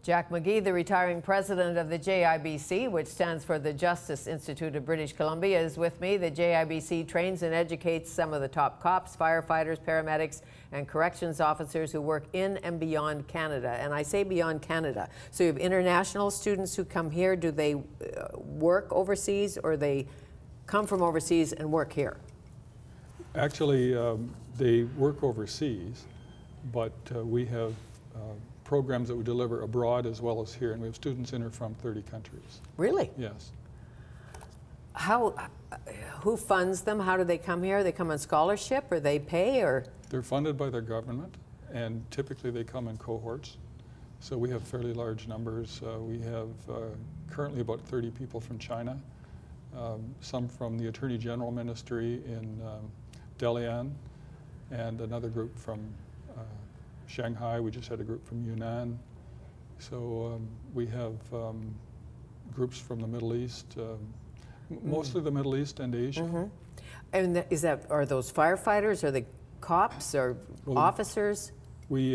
Jack McGee, the retiring president of the JIBC, which stands for the Justice Institute of British Columbia, is with me. The JIBC trains and educates some of the top cops, firefighters, paramedics, and corrections officers who work in and beyond Canada. And I say beyond Canada. So you have international students who come here. Do they work overseas, or they come from overseas and work here? Actually, they work overseas, but we have programs that we deliver abroad as well as here, and we have students in or from 30 countries. Really? Yes. Who funds them? How do they come here? They come on scholarship, or they pay, or? They're funded by their government, and typically they come in cohorts. So we have fairly large numbers. We have currently about 30 people from China, some from the Attorney General Ministry in Dalian, and another group from Shanghai. We just had a group from Yunnan. So we have groups from the Middle East, mostly the Middle East and Asia. Mm-hmm. And are those firefighters, or the cops, or officers? We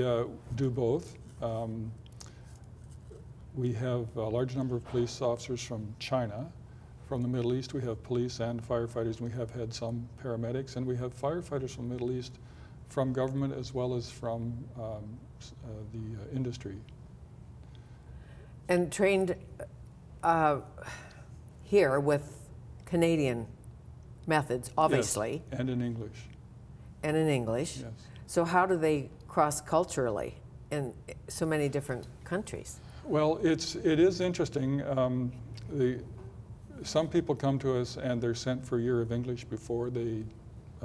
do both. We have a large number of police officers from China. From the Middle East, we have police and firefighters, and we have had some paramedics, and we have firefighters from the Middle East, from government as well as from the industry. And trained here with Canadian methods, obviously. Yes, and in English. And in English. Yes. So how do they cross culturally in so many different countries? Well, it is interesting. Some people come to us and they're sent for a year of English before they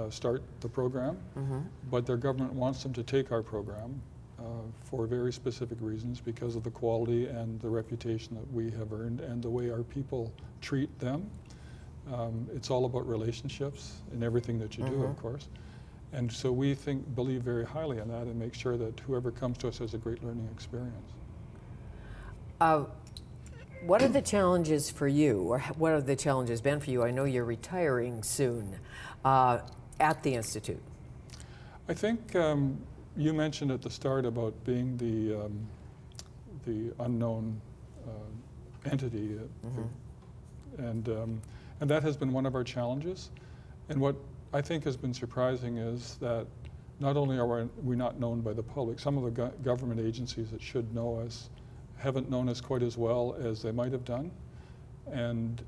start the program, but their government wants them to take our program for very specific reasons, because of the quality and the reputation that we have earned and the way our people treat them. It's all about relationships in everything that you do, of course. And so we believe very highly in that, and make sure that whoever comes to us has a great learning experience. What are the challenges for you, or what have the challenges been for you? I know you're retiring soon at the Institute. I think you mentioned at the start about being the unknown entity, and that has been one of our challenges. And what I think has been surprising is that not only are we not known by the public, some of the government agencies that should know us haven't known us quite as well as they might have done. And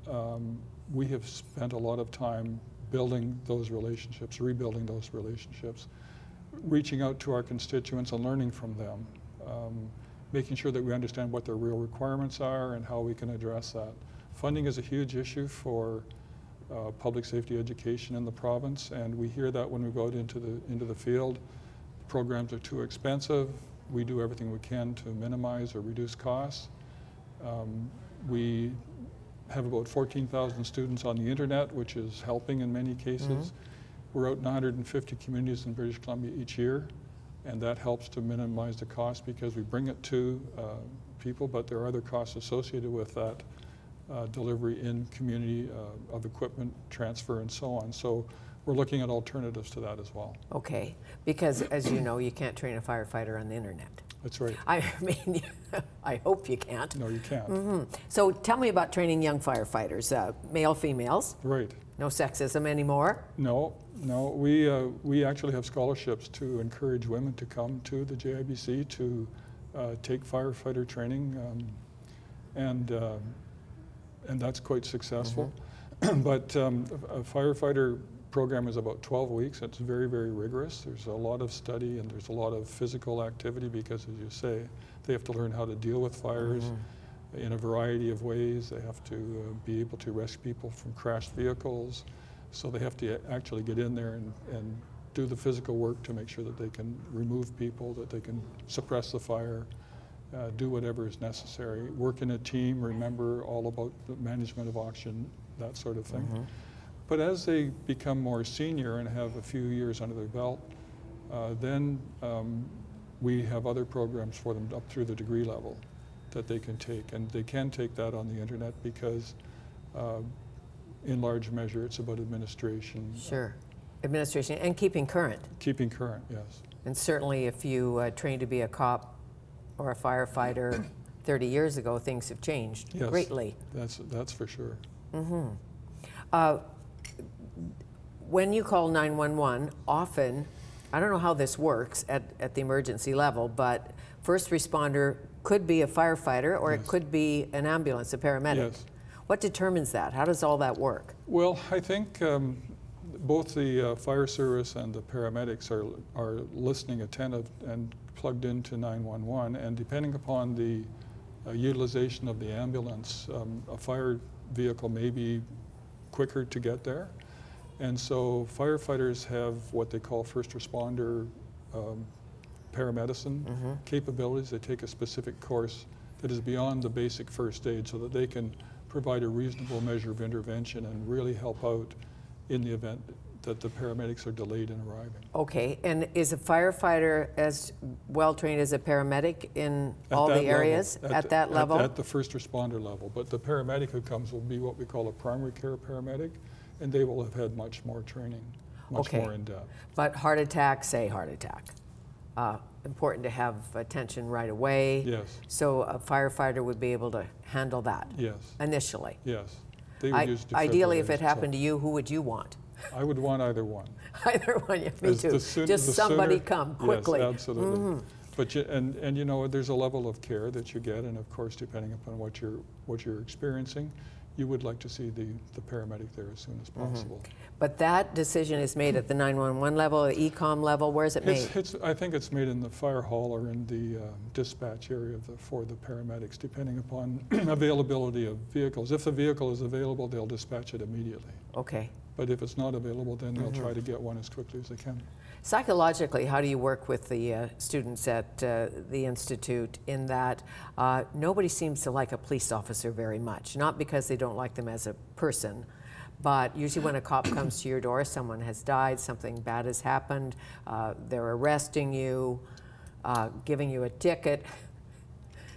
we have spent a lot of time building those relationships, rebuilding those relationships, reaching out to our constituents and learning from them, making sure that we understand what their real requirements are and how we can address that. Funding is a huge issue for public safety education in the province, and we hear that when we go out into the field. Programs are too expensive. We do everything we can to minimize or reduce costs. We have about 14,000 students on the internet, which is helping in many cases. We're out in 150 communities in British Columbia each year, and that helps to minimize the cost, because we bring it to people, but there are other costs associated with that delivery in community of equipment transfer and so on. So we're looking at alternatives to that as well. Okay, because as you know, you can't train a firefighter on the internet. That's right. I mean, I hope you can't. No, you can't. So tell me about training young firefighters, male, females. Right. No sexism anymore? No. We actually have scholarships to encourage women to come to the JIBC to take firefighter training, and that's quite successful. But a firefighter program is about 12 weeks. It's very, very rigorous. There's a lot of study and there's a lot of physical activity, because, as you say, they have to learn how to deal with fires in a variety of ways. They have to be able to rescue people from crashed vehicles. So they have to actually get in there and do the physical work to make sure that they can remove people, that they can suppress the fire, do whatever is necessary, work in a team, remember all about the management of oxygen, that sort of thing. But as they become more senior and have a few years under their belt, then we have other programs for them up through the degree level that they can take. And they can take that on the internet, because in large measure it's about administration. Sure. Administration and keeping current. Keeping current, yes. And certainly if you train to be a cop or a firefighter, 30 years ago, things have changed greatly. That's for sure. When you call 911, often, I don't know how this works at the emergency level, but first responder could be a firefighter or it could be an ambulance, a paramedic. Yes. What determines that? How does all that work? Well, I think both the fire service and the paramedics are listening attentive and plugged into 911, and depending upon the utilization of the ambulance, a fire vehicle may be quicker to get there. And so firefighters have what they call first responder paramedicine capabilities. They take a specific course that is beyond the basic first aid so that they can provide a reasonable measure of intervention and really help out in the event that the paramedics are delayed in arriving. Okay, and is a firefighter as well trained as a paramedic in all the areas at that level? At the first responder level, but the paramedic who comes will be what we call a primary care paramedic, and they will have had much more training, much more in depth. But heart attack, say heart attack. Important to have attention right away. Yes. So a firefighter would be able to handle that. Yes. Initially. Yes. They would use ideally, if it happened to you, who would you want? I would want either one. Either one, yeah, me too. Just somebody come quickly. Yes, absolutely. But and you know, there's a level of care that you get, and of course, depending upon what you're experiencing, you would like to see the paramedic there as soon as possible. But that decision is made at the 911 level, the ECOM level. Where is it made? I think it's made in the fire hall or in the dispatch area for the paramedics, depending upon availability of vehicles. If the vehicle is available, they'll dispatch it immediately. Okay. But if it's not available, then they'll try to get one as quickly as they can. Psychologically, how do you work with the students at the Institute in that nobody seems to like a police officer very much? Not because they don't like them as a person, but usually when a cop comes to your door, someone has died, something bad has happened, they're arresting you, giving you a ticket,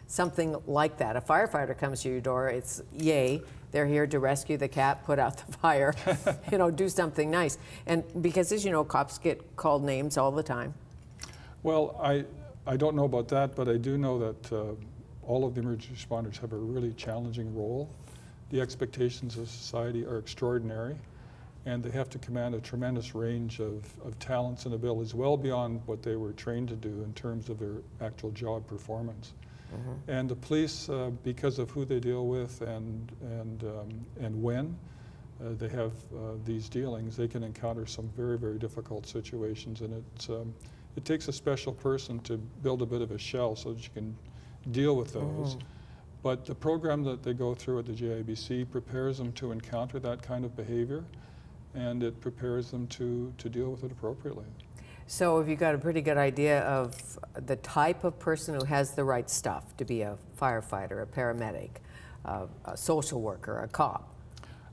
something like that. A firefighter comes to your door, it's yay. They're here to rescue the cat, put out the fire, you know, do something nice. And because, as you know, cops get called names all the time. Well, I don't know about that, but I do know that all of the emergency responders have a really challenging role. The expectations of society are extraordinary, and they have to command a tremendous range of talents and abilities, well beyond what they were trained to do in terms of their actual job performance. And the police, because of who they deal with and when they have these dealings, they can encounter some very, very difficult situations, and it takes a special person to build a bit of a shell so that you can deal with those. But the program that they go through at the JIBC prepares them to encounter that kind of behavior, and it prepares them to deal with it appropriately. So have you got a pretty good idea of the type of person who has the right stuff to be a firefighter, a paramedic, a social worker, a cop?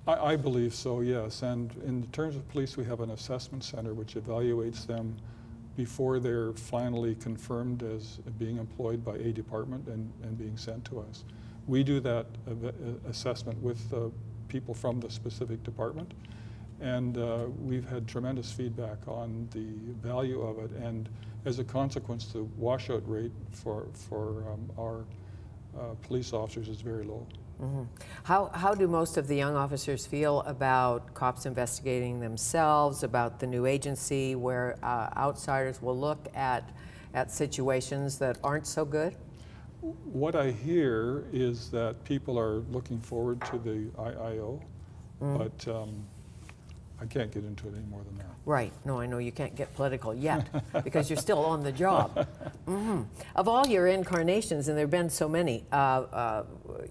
I believe so, yes. And in terms of police, we have an assessment center which evaluates them before they're finally confirmed as being employed by a department and being sent to us. We do that assessment with people from the specific department. And we've had tremendous feedback on the value of it, and as a consequence, the washout rate for our police officers is very low. How do most of the young officers feel about cops investigating themselves, about the new agency where outsiders will look at situations that aren't so good? What I hear is that people are looking forward to the IIO, but I can't get into it any more than that. Right. No, I know you can't get political yet because you're still on the job. Of all your incarnations, and there have been so many,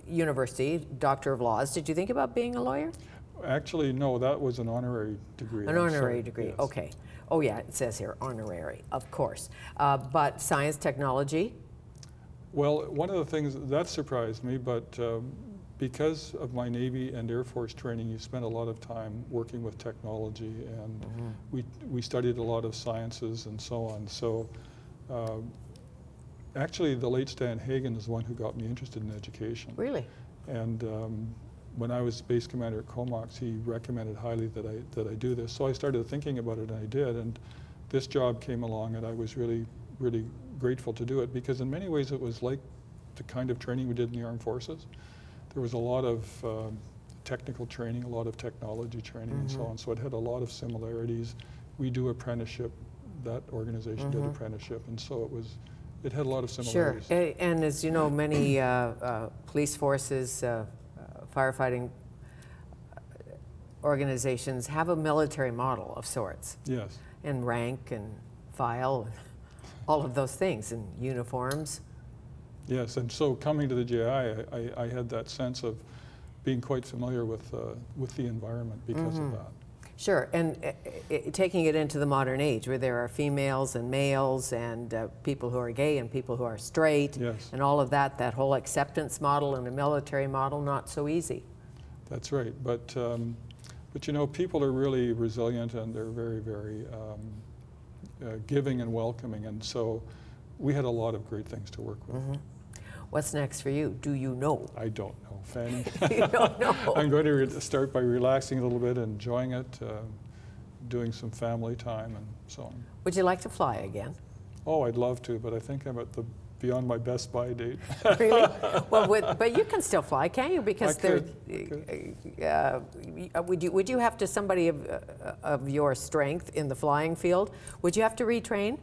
university, Doctor of Laws, did you think about being a lawyer? Actually, no, that was an honorary degree. An honorary degree, yes. Okay. Oh yeah, it says here, honorary, of course. But science, technology? Well, one of the things that surprised me, but because of my Navy and Air Force training, you spend a lot of time working with technology, and we studied a lot of sciences and so on. So actually, the late Stan Hagen is the one who got me interested in education. Really? And when I was base commander at Comox, he recommended highly that I do this. So I started thinking about it, and I did. And this job came along, and I was really, really grateful to do it, because in many ways it was like the kind of training we did in the armed forces. There was a lot of technical training, a lot of technology training, and so on. So it had a lot of similarities. We do apprenticeship. That organization did apprenticeship, and so it had a lot of similarities. Sure, and as you know, many police forces, firefighting organizations have a military model of sorts. Yes. And rank and file, all of those things, and uniforms. Yes, and so coming to the JI, I had that sense of being quite familiar with the environment because of that. Sure, and taking it into the modern age where there are females and males and people who are gay and people who are straight, and all of that, that whole acceptance model and the military model, not so easy. That's right, but you know, people are really resilient and they're very, very giving and welcoming, and so we had a lot of great things to work with. What's next for you? Do you know? I don't know, Fanny. You don't know? I'm going to start by relaxing a little bit, enjoying it, doing some family time and so on. Would you like to fly again? Oh, I'd love to, but I think I'm at the beyond my best by date. Really? Well, but you can still fly, can't you? Because would you have to, somebody of your strength in the flying field, would you have to retrain?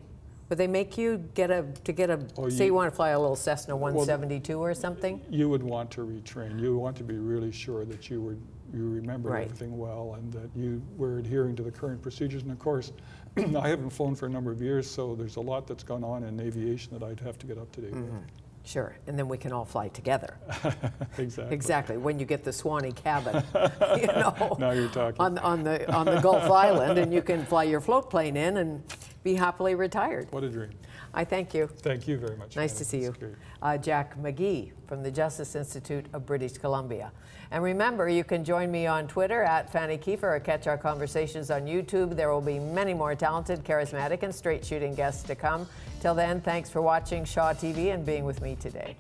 Would they make you say you want to fly a little Cessna 172 or something? You would want to retrain. You want to be really sure that you remembered everything well and that you were adhering to the current procedures. And of course, I haven't flown for a number of years, so there's a lot that's gone on in aviation that I'd have to get up to date with. Sure, and then we can all fly together. Exactly. Exactly. When you get the Swanee cabin, you know, now you're talking on the Gulf Island, and you can fly your float plane in and be happily retired. What a dream. I thank you. Thank you very much. Nice to see you. Jack McGee from the Justice Institute of British Columbia. And remember, you can join me on Twitter at Fanny Kiefer or catch our conversations on YouTube. There will be many more talented, charismatic, and straight-shooting guests to come. Till then, thanks for watching Shaw TV and being with me today.